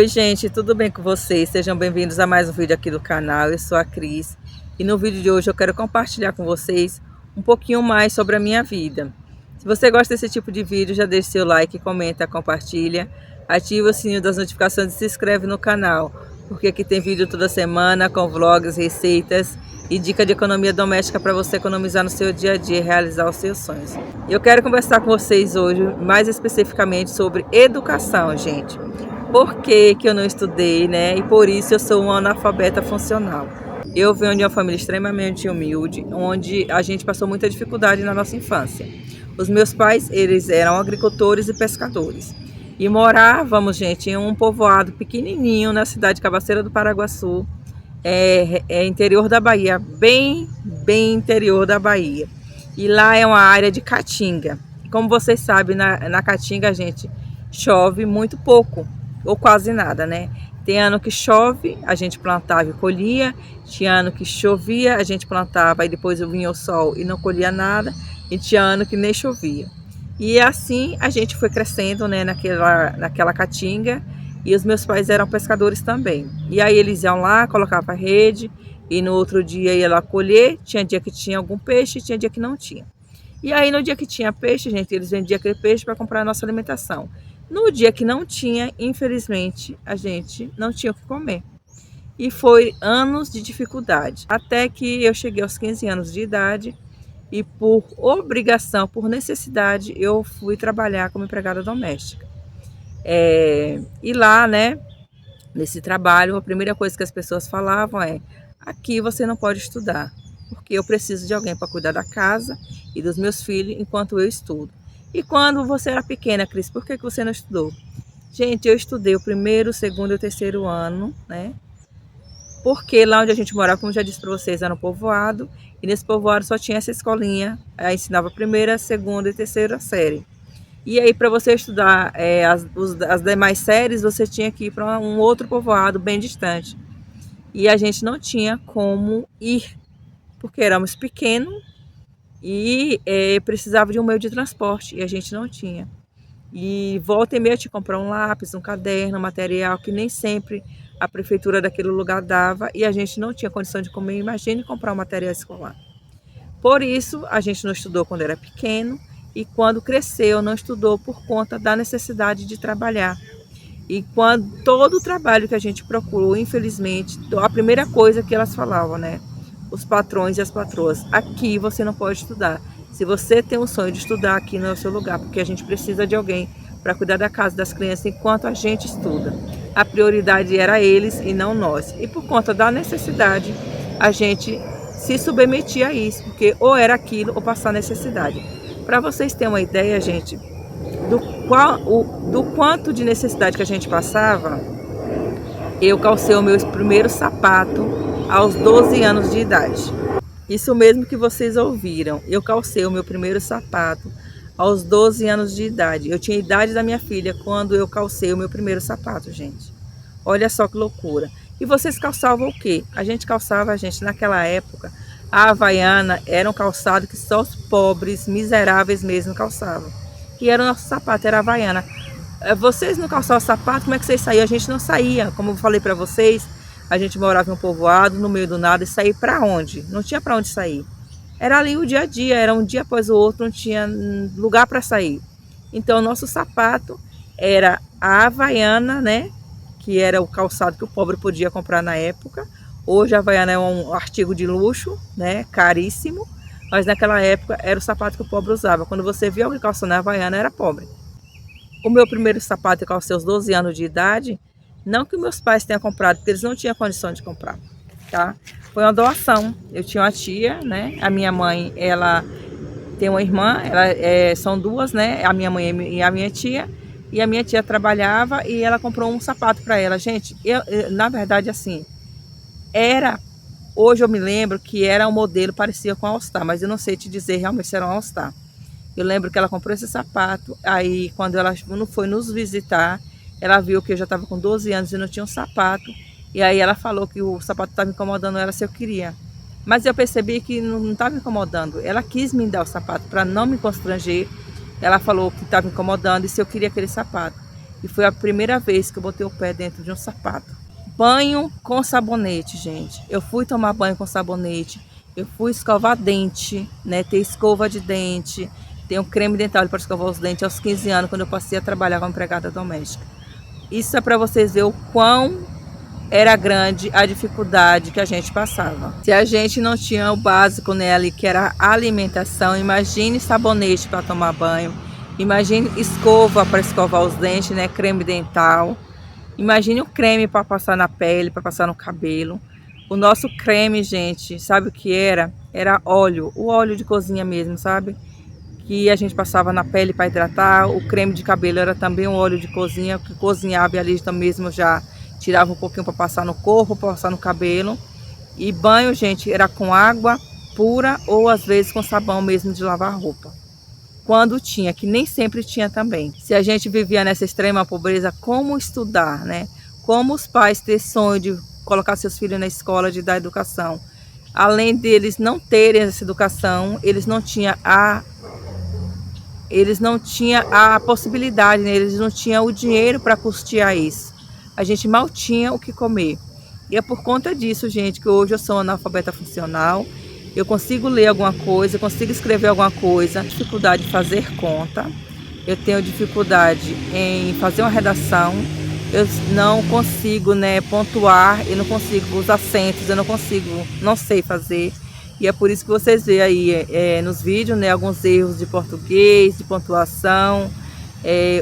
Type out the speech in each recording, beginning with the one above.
Oi gente, tudo bem com vocês? Sejam bem-vindos a mais um vídeo aqui do canal. Eu sou a Cris e no vídeo de hoje eu quero compartilhar com vocês um pouquinho mais sobre a minha vida. Se você gosta desse tipo de vídeo, já deixa seu like, comenta, compartilha, ativa o sininho das notificações e se inscreve no canal, porque aqui tem vídeo toda semana com vlogs, receitas e dica de economia doméstica para você economizar no seu dia a dia e realizar os seus sonhos. Eu quero conversar com vocês hoje mais especificamente sobre educação, gente. Por que eu não estudei, né? E por isso eu sou uma analfabeta funcional. Eu venho de uma família extremamente humilde, onde a gente passou muita dificuldade na nossa infância. Os meus pais, eles eram agricultores e pescadores. E morávamos, gente, em um povoado pequenininho na cidade de Cabaceira do Paraguaçu, interior da Bahia, bem interior da Bahia. E lá é uma área de caatinga. Como vocês sabem, na caatinga, gente, chove muito pouco, ou quase nada, né? Tem ano que chove, a gente plantava e colhia. Tinha ano que chovia, a gente plantava e depois vinha o sol e não colhia nada. E tinha ano que nem chovia. E assim a gente foi crescendo, né, naquela caatinga. E os meus pais eram pescadores também. E aí eles iam lá, colocavam a rede e no outro dia ia lá colher. Tinha dia que tinha algum peixe, tinha dia que não tinha. E aí no dia que tinha peixe, gente, eles vendiam aquele peixe para comprar a nossa alimentação. No dia que não tinha, infelizmente, a gente não tinha o que comer. E foi anos de dificuldade. Até que eu cheguei aos 15 anos de idade e por obrigação, por necessidade, eu fui trabalhar como empregada doméstica. E lá, né, nesse trabalho, a primeira coisa que as pessoas falavam é: aqui você não pode estudar, porque eu preciso de alguém para cuidar da casa e dos meus filhos enquanto eu estudo. E quando você era pequena, Cris, por que você não estudou? Gente, eu estudei o primeiro, o segundo e o terceiro ano, né? Porque lá onde a gente morava, como já disse para vocês, era um povoado. E nesse povoado só tinha essa escolinha. Aí ensinava a primeira, a segunda e terceira série. E aí, para você estudar as demais séries, você tinha que ir para um outro povoado bem distante. E a gente não tinha como ir, porque éramos pequenos e precisava de um meio de transporte e a gente não tinha. E volta e meia te comprar um lápis, um caderno, um material que nem sempre a prefeitura daquele lugar dava e a gente não tinha condição de comer. Imagine comprar um material escolar. Por isso a gente não estudou quando era pequeno e quando cresceu não estudou por conta da necessidade de trabalhar. E quando todo o trabalho que a gente procurou, infelizmente, a primeira coisa que elas falavam, né? Os patrões e as patroas: aqui você não pode estudar. Se você tem um sonho de estudar, aqui não é o seu lugar, porque a gente precisa de alguém para cuidar da casa das crianças enquanto a gente estuda. A prioridade era eles e não nós. E por conta da necessidade, a gente se submetia a isso, porque ou era aquilo ou passar necessidade. Para vocês terem uma ideia, gente, do quanto de necessidade que a gente passava, eu calcei o meu primeiro sapato aos 12 anos de idade. Isso mesmo que vocês ouviram, eu calcei o meu primeiro sapato aos 12 anos de idade. Eu tinha a idade da minha filha quando eu calcei o meu primeiro sapato, gente. Olha só que loucura. E vocês calçavam o quê? A gente calçava, naquela época, a Havaiana era um calçado que só os pobres, miseráveis mesmo calçavam. E era o nosso sapato, era a Havaiana. Vocês não calçavam sapato, como é que vocês saíam? A gente não saía, como eu falei para vocês, a gente morava em um povoado, no meio do nada, e sair para onde? Não tinha para onde sair. Era ali o dia a dia, era um dia após o outro, não tinha lugar para sair. Então, o nosso sapato era a Havaiana, né? Que era o calçado que o pobre podia comprar na época. Hoje a Havaiana é um artigo de luxo, né? Caríssimo. Mas naquela época era o sapato que o pobre usava. Quando você via alguém calçando a Havaiana, era pobre. O meu primeiro sapato eu calcei aos 12 anos de idade. Não que meus pais tenham comprado, porque eles não tinham condição de comprar, tá? Foi uma doação. Eu tinha uma tia, né? A minha mãe, ela tem uma irmã, são duas, né? A minha mãe e a minha tia. E a minha tia trabalhava e ela comprou um sapato para ela. Gente, na verdade, assim, hoje eu me lembro que era um modelo parecia com a All Star, mas eu não sei te dizer realmente se era um All Star. Eu lembro que ela comprou esse sapato, aí quando ela foi nos visitar, ela viu que eu já estava com 12 anos e não tinha um sapato. E aí ela falou que o sapato estava incomodando ela se eu queria. Mas eu percebi que não estava incomodando. Ela quis me dar o sapato para não me constranger. Ela falou que estava incomodando e se eu queria aquele sapato. e foi a primeira vez que eu botei o pé dentro de um sapato. Banho com sabonete, gente. Eu fui tomar banho com sabonete, eu fui escovar dente, né? Ter escova de dente, ter um creme dental para escovar os dentes aos 15 anos, quando eu passei a trabalhar como empregada doméstica. Isso é para vocês verem o quão era grande a dificuldade que a gente passava. Se a gente não tinha o básico nela, que era a alimentação, imagine sabonete para tomar banho, imagine escova para escovar os dentes, né? Creme dental. Imagine o creme para passar na pele, para passar no cabelo. O nosso creme, gente, sabe o que era? Era óleo, o óleo de cozinha mesmo, sabe? Que a gente passava na pele para hidratar. O creme de cabelo era também um óleo de cozinha, que cozinhava e ali mesmo já tirava um pouquinho para passar no corpo, para passar no cabelo. E banho, gente, era com água pura ou às vezes com sabão mesmo de lavar roupa. Quando tinha, que nem sempre tinha também. Se a gente vivia nessa extrema pobreza, como estudar, né? Como os pais ter sonho de colocar seus filhos na escola, de dar educação. Além deles não terem essa educação, eles não tinham a possibilidade, né? Eles não tinham o dinheiro para custear isso. A gente mal tinha o que comer. E é por conta disso, gente, que hoje eu sou analfabeta funcional. Eu consigo ler alguma coisa, consigo escrever alguma coisa. Dificuldade de fazer conta. Eu tenho dificuldade em fazer uma redação. Eu não consigo, né, pontuar. Eu não consigo os acentos. Eu não sei fazer. E é por isso que vocês veem aí nos vídeos, né, alguns erros de português, de pontuação.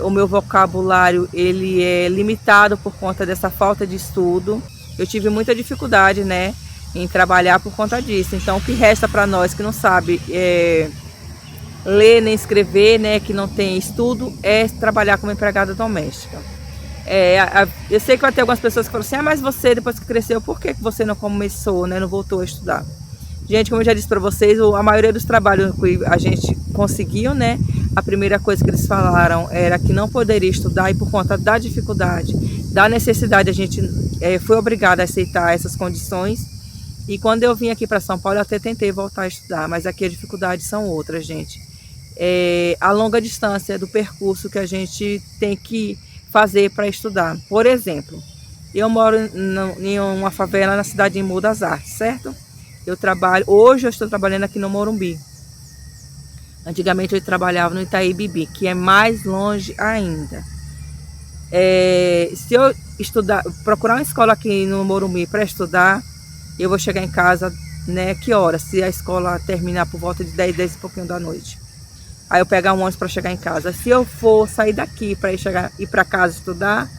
O meu vocabulário ele é limitado por conta dessa falta de estudo. Eu tive muita dificuldade, né, em trabalhar por conta disso. Então, o que resta para nós que não sabe ler nem escrever, né, que não tem estudo, é trabalhar como empregada doméstica. Eu sei que vai ter algumas pessoas que falam assim: mas você, depois que cresceu, por que você não começou, né, não voltou a estudar? Gente, como eu já disse para vocês, a maioria dos trabalhos que a gente conseguiu, né, a primeira coisa que eles falaram era que não poderia estudar, e por conta da dificuldade, da necessidade, a gente foi obrigada a aceitar essas condições. E quando eu vim aqui para São Paulo, eu até tentei voltar a estudar, mas aqui as dificuldades são outras, gente. A longa distância do percurso que a gente tem que fazer para estudar. Por exemplo, eu moro em uma favela na cidade de Morro das Artes, certo? Hoje eu estou trabalhando aqui no Morumbi. Antigamente eu trabalhava no Itaí Bibi, que é mais longe ainda. Se eu procurar uma escola aqui no Morumbi para estudar, eu vou chegar em casa, né, que horas? Se a escola terminar por volta de 10 e pouquinho da noite. Aí eu pegar um ônibus para chegar em casa. Se eu for sair daqui para ir para casa estudar,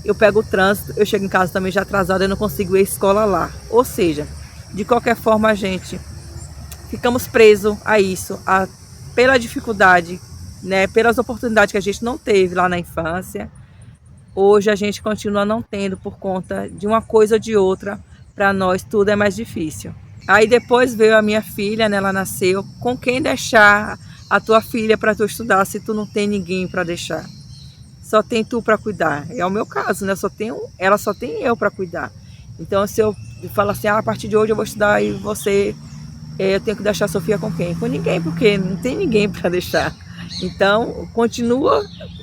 eu pego o trânsito, eu chego em casa também já atrasada, eu não consigo ir à escola lá. Ou seja, de qualquer forma, a gente ficamos presos a isso, pela dificuldade, né, pelas oportunidades que a gente não teve lá na infância. Hoje a gente continua não tendo por conta de uma coisa ou de outra. Para nós tudo é mais difícil. Aí depois veio a minha filha, né, ela nasceu. Com quem deixar a tua filha para tu estudar se tu não tem ninguém para deixar? Só tem tu para cuidar. É o meu caso, né? Ela só tem eu para cuidar. Então, se eu falo assim, a partir de hoje eu vou estudar e eu tenho que deixar a Sofia com quem? Com ninguém, porque não tem ninguém para deixar. Então,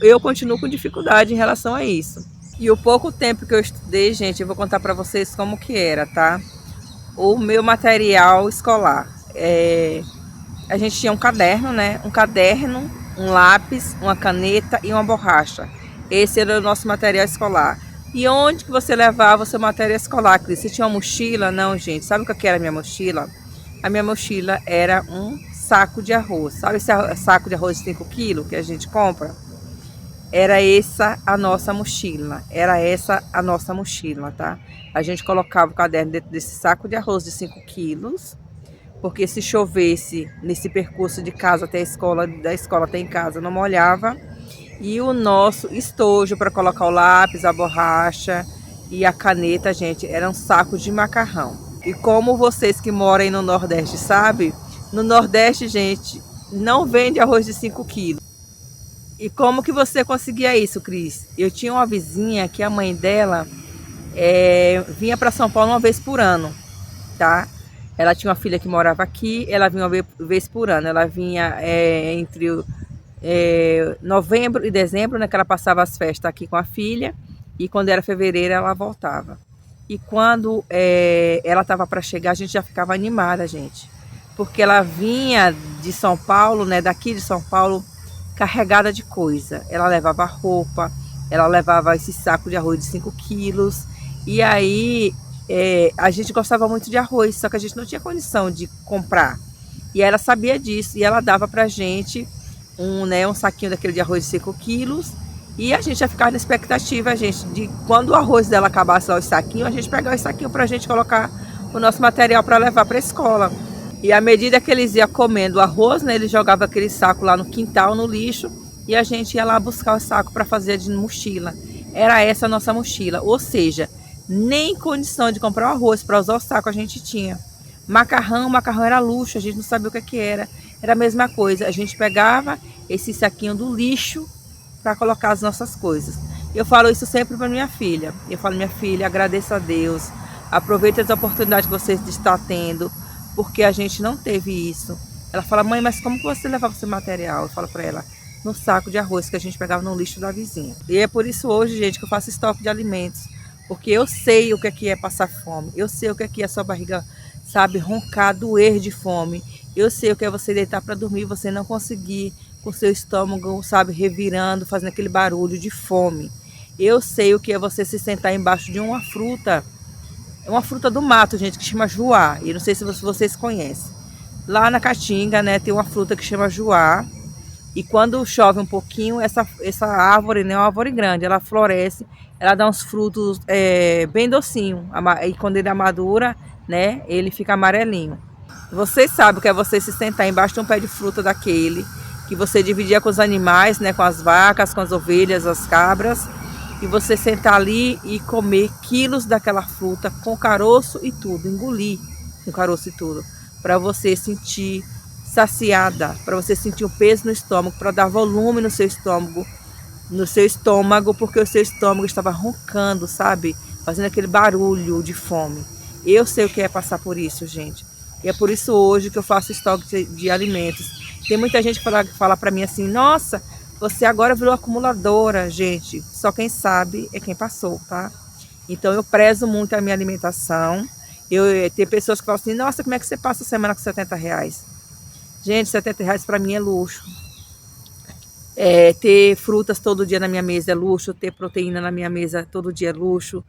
eu continuo com dificuldade em relação a isso. E o pouco tempo que eu estudei, gente, eu vou contar para vocês como que era, tá? O meu material escolar. A gente tinha um caderno, né? Um caderno, um lápis, uma caneta e uma borracha. Esse era o nosso material escolar. E onde que você levava o seu material escolar, Cris? Você tinha uma mochila? Não, gente. Sabe o que era a minha mochila? A minha mochila era um saco de arroz. Sabe esse saco de arroz de 5 quilos que a gente compra? Era essa a nossa mochila. Tá? A gente colocava o caderno dentro desse saco de arroz de 5 quilos. Porque se chovesse nesse percurso de casa até a escola, da escola até em casa, não molhava. E o nosso estojo para colocar o lápis, a borracha e a caneta, gente, eram sacos de macarrão. E como vocês que moram aí no Nordeste sabem, no Nordeste, gente, não vende arroz de 5 quilos. E como que você conseguia isso, Cris? Eu tinha uma vizinha que a mãe dela vinha para São Paulo uma vez por ano, tá? Ela tinha uma filha que morava aqui, ela vinha uma vez por ano. Ela vinha entre novembro e dezembro, né, que ela passava as festas aqui com a filha, e quando era fevereiro ela voltava. E quando ela estava para chegar, a gente já ficava animada, gente, porque ela vinha de São Paulo, né, daqui de São Paulo, carregada de coisa. Ela levava roupa, ela levava esse saco de arroz de 5 quilos, e aí a gente gostava muito de arroz, só que a gente não tinha condição de comprar. E ela sabia disso, e ela dava pra gente um saquinho daquele de arroz de 5 quilos, e a gente já ficava na expectativa, gente, de quando o arroz dela acabasse lá, os saquinhos, a gente pegar os saquinhos pra gente colocar o nosso material para levar para a escola. E à medida que eles iam comendo o arroz, né, eles jogavam aquele saco lá no quintal, no lixo, e a gente ia lá buscar o saco para fazer de mochila. Era essa a nossa mochila, ou seja, nem condição de comprar o arroz para usar o saco a gente tinha. Macarrão era luxo, a gente não sabia o que era. Era a mesma coisa, a gente pegava esse saquinho do lixo para colocar as nossas coisas. Eu falo isso sempre para minha filha. Eu falo, minha filha, agradeça a Deus, aproveite as oportunidades que você está tendo, porque a gente não teve isso. Ela fala, mãe, mas como que você levava esse material? Eu falo para ela, no saco de arroz que a gente pegava no lixo da vizinha. E é por isso hoje, gente, que eu faço estoque de alimentos, porque eu sei o que é passar fome, eu sei o que é sua barriga, sabe, roncar, doer de fome. Eu sei o que é você deitar para dormir e você não conseguir, com seu estômago, sabe, revirando, fazendo aquele barulho de fome. Eu sei o que é você se sentar embaixo de uma fruta do mato, gente, que chama juá. E não sei se vocês conhecem. Lá na Caatinga, né, tem uma fruta que chama juá. E quando chove um pouquinho, essa árvore, né, é uma árvore grande, ela floresce, ela dá uns frutos bem docinho. E quando ele amadura, né, ele fica amarelinho. Vocês sabem o que é você se sentar embaixo de um pé de fruta daquele, que você dividia com os animais, né, com as vacas, com as ovelhas, as cabras, e você sentar ali e comer quilos daquela fruta com caroço e tudo, engolir com caroço e tudo, para você sentir saciada, para você sentir o peso no estômago, para dar volume no seu estômago, porque o seu estômago estava roncando, sabe? Fazendo aquele barulho de fome. Eu sei o que é passar por isso, gente. E é por isso hoje que eu faço estoque de alimentos. Tem muita gente que fala para mim assim, nossa, você agora virou acumuladora, gente. Só quem sabe é quem passou, tá? Então eu prezo muito a minha alimentação. Tem pessoas que falam assim, nossa, como é que você passa a semana com R$70? Gente, R$70 para mim é luxo. Ter frutas todo dia na minha mesa é luxo, ter proteína na minha mesa todo dia é luxo.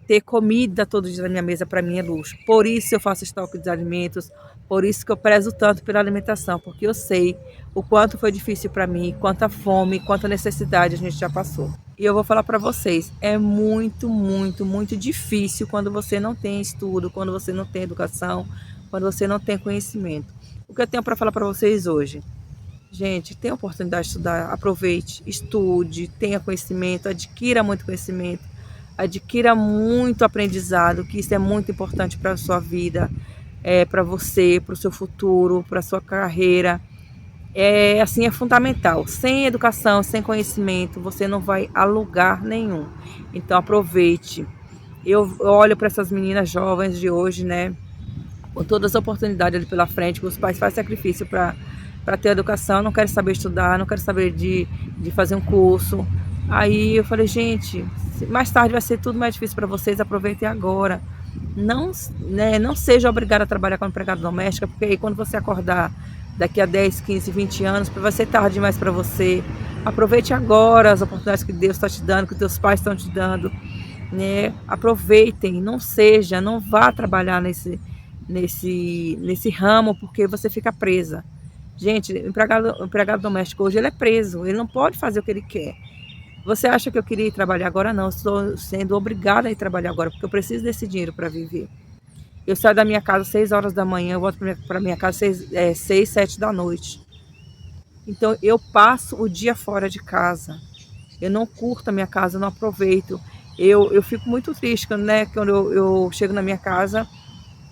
Ter comida todo dia na minha mesa para mim é luxo. Por isso eu faço estoque de alimentos, por isso que eu prezo tanto pela alimentação, porque eu sei o quanto foi difícil para mim, quanta fome, quanta necessidade a gente já passou. E eu vou falar para vocês, é muito, muito, muito difícil quando você não tem estudo, quando você não tem educação, quando você não tem conhecimento. O que eu tenho para falar para vocês hoje? Gente, tem a oportunidade de estudar, aproveite, estude, tenha conhecimento, adquira muito conhecimento, adquira muito aprendizado, que isso é muito importante para a sua vida, para você, para o seu futuro, para a sua carreira. Assim, é fundamental. Sem educação, sem conhecimento, você não vai a lugar nenhum. Então aproveite. Eu olho para essas meninas jovens de hoje, né, com todas as oportunidades ali pela frente, que os pais fazem sacrifício para ter educação, não querem saber estudar, não querem saber de fazer um curso. Aí eu falei, gente, mais tarde vai ser tudo mais difícil para vocês, aproveitem agora. Não, né, não seja obrigada a trabalhar como empregada doméstica, porque aí quando você acordar daqui a 10, 15, 20 anos, vai ser tarde demais para você. Aproveite agora as oportunidades que Deus está te dando, que teus pais estão te dando, né? Aproveitem, não vá trabalhar nesse ramo, porque você fica presa. Gente, o empregado doméstico hoje ele é preso, ele não pode fazer o que ele quer. Você acha que eu queria ir trabalhar agora? Não, eu estou sendo obrigada a ir trabalhar agora, porque eu preciso desse dinheiro para viver. Eu saio da minha casa às 6 horas da manhã, eu volto para minha casa às 6, 7 da noite. Então eu passo o dia fora de casa. Eu não curto a minha casa, eu não aproveito. Eu fico muito triste quando eu chego na minha casa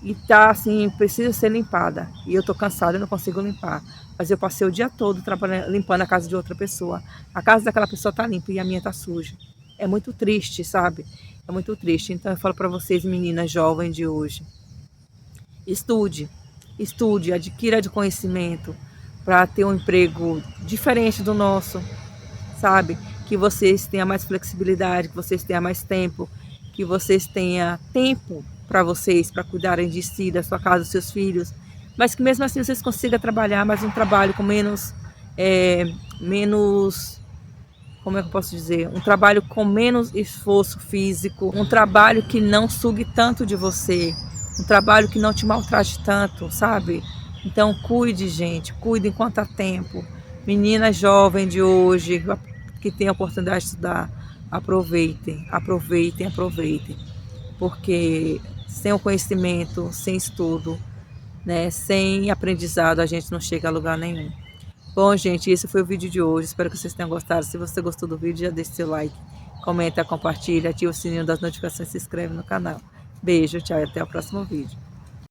e tá assim, precisa ser limpada. E eu tô cansada, eu não consigo limpar. Mas eu passei o dia todo trabalhando, limpando a casa de outra pessoa. A casa daquela pessoa tá limpa e a minha tá suja. É muito triste, sabe? É muito triste. Então eu falo para vocês, meninas jovens de hoje, estude, adquira de conhecimento, para ter um emprego diferente do nosso, sabe? Que vocês tenham mais flexibilidade, que vocês tenham mais tempo, que vocês tenham tempo para vocês, para cuidarem de si, da sua casa, dos seus filhos, mas que mesmo assim vocês consigam trabalhar, mas um trabalho com menos, como é que eu posso dizer? Um trabalho com menos esforço físico, um trabalho que não sugue tanto de você, um trabalho que não te maltrate tanto, sabe? Então cuide, gente, cuide enquanto há tempo. Meninas jovens de hoje que têm a oportunidade de estudar, aproveitem, aproveitem, aproveitem. Porque sem o conhecimento, sem estudo, né, sem aprendizado, a gente não chega a lugar nenhum. Bom, gente, esse foi o vídeo de hoje. Espero que vocês tenham gostado. Se você gostou do vídeo, já deixe seu like, comenta, compartilha, ativa o sininho das notificações e se inscreve no canal. Beijo, tchau e até o próximo vídeo.